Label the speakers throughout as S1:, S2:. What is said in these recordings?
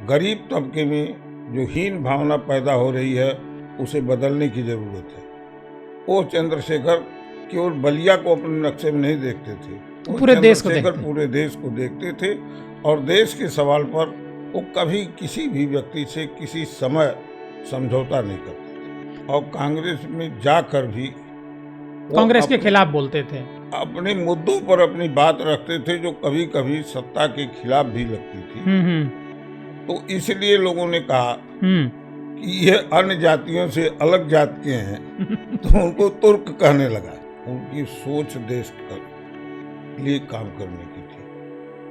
S1: गरीब तबके में जो हीन भावना पैदा हो रही है उसे बदलने की जरूरत है। वो चंद्रशेखर केवल बलिया को अपने नक्शे में नहीं देखते थे, वो
S2: पूरे देश को
S1: चंद्रशेखर
S2: देखते
S1: पूरे देश को देखते थे और देश के सवाल पर वो कभी किसी भी व्यक्ति से किसी समय समझौता नहीं करते थे और कांग्रेस में जाकर भी
S2: कांग्रेस के खिलाफ बोलते थे,
S1: अपने मुद्दों पर अपनी बात रखते थे जो कभी कभी सत्ता के खिलाफ भी लगती थी। तो इसलिए लोगों ने कहा कि ये अन्य जातियों से अलग जात के हैं तो उनको तुर्क कहने लगा। उनकी सोच देश के लिए काम करने की थी,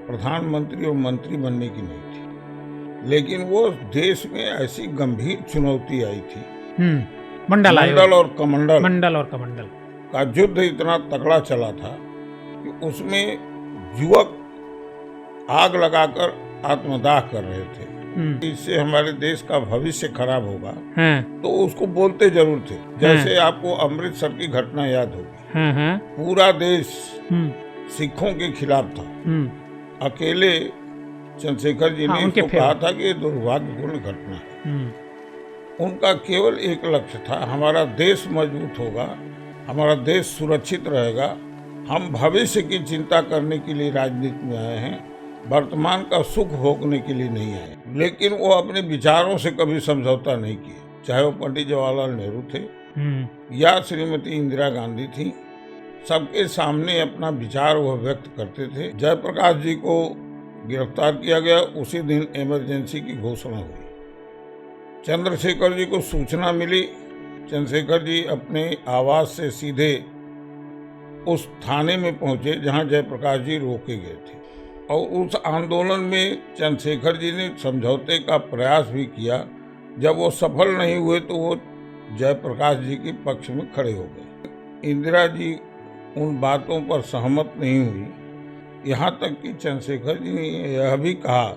S1: प्रधानमंत्री और मंत्री बनने की नहीं थी। लेकिन वो देश में ऐसी गंभीर चुनौती आई थी, मंडल और कमंडल का युद्ध इतना तगड़ा चला था कि उसमें युवक आग लगाकर आत्मदाह कर रहे थे। इससे हमारे देश का भविष्य खराब होगा, तो उसको बोलते जरूर थे। जैसे आपको अमृतसर की घटना याद होगी, पूरा देश सिखों के खिलाफ था, अकेले चंद्रशेखर जी ने इसको कहा था कि ये दुर्भाग्यपूर्ण घटना है। उनका केवल एक लक्ष्य था, हमारा देश मजबूत होगा, हमारा देश सुरक्षित रहेगा, हम भविष्य की चिंता करने के लिए राजनीति में आए हैं, वर्तमान का सुख भोगने के लिए नहीं आए। लेकिन वो अपने विचारों से कभी समझौता नहीं किए, चाहे वो पंडित जवाहरलाल नेहरू थे या श्रीमती इंदिरा गांधी थी, सबके सामने अपना विचार वह व्यक्त करते थे। जयप्रकाश जी को गिरफ्तार किया गया, उसी दिन इमरजेंसी की घोषणा हुई। चंद्रशेखर जी को सूचना मिली, चंद्रशेखर जी अपने आवास से सीधे उस थाने में पहुंचे जहां जयप्रकाश जी रोके गए थे और उस आंदोलन में चंद्रशेखर जी ने समझौते का प्रयास भी किया। जब वो सफल नहीं हुए तो वो जयप्रकाश जी के पक्ष में खड़े हो गए। इंदिरा जी उन बातों पर सहमत नहीं हुई, यहाँ तक कि चंद्रशेखर जी ने यह भी कहा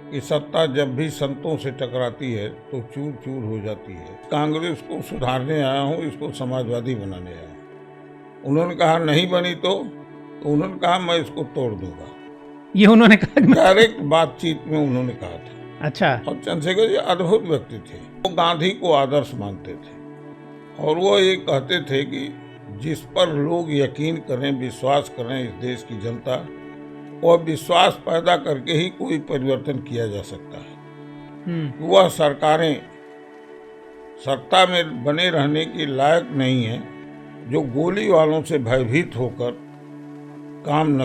S1: कि सत्ता जब भी संतों से टकराती है तो चूर चूर हो जाती है। कांग्रेस को सुधारने आया हूँ, इसको समाजवादी बनाने आया हूँ। उन्होंने कहा नहीं बनी तो उन्होंने कहा मैं इसको तोड़ दूंगा,
S2: ये उन्होंने कहा
S1: डायरेक्ट बातचीत में उन्होंने कहा था।
S2: अच्छा।
S1: और चंद्रशेखर जी अद्भुत व्यक्ति थे, वो गांधी को आदर्श मानते थे और वो ये कहते थे कि जिस पर लोग यकीन करें, विश्वास करें इस देश की जनता, और विश्वास पैदा करके ही कोई परिवर्तन किया जा सकता है। वह सरकारें सत्ता में बने रहने के लायक नहीं है जो गोली वालों से भयभीत होकर काम न